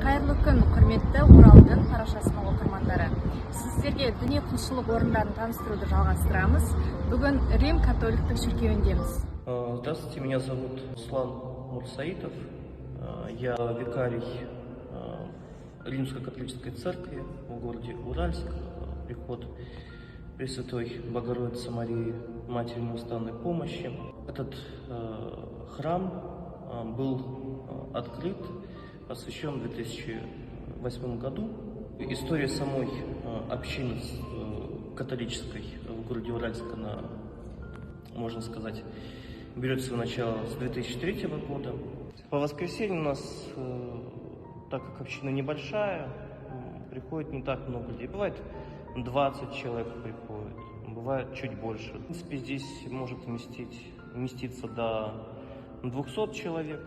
Қайырлы күн, құрметті Оралдың парақшасының оқырмандары. Сіздерге діни құлшылық орындарын таныстыруды жалғастырамыз. Бүгін Рим католиктік шіркеуіндеміз. Здравствуйте, меня зовут Руслан Мурсаитов. Я викарий Римской католической церкви в городе Уральск, приход Пресвятой Богородицы Марии, Матери Неустанной помощи. Этот храм был открыт, посвящен в 2008 году. История самой общины католической в городе Уральск, она, можно сказать, берет свое начало с 2003 года. По воскресеньям у нас, так как община небольшая, приходит не так много людей. Бывает 20 человек приходит, бывает чуть больше. В принципе, здесь может вместиться до 200 человек.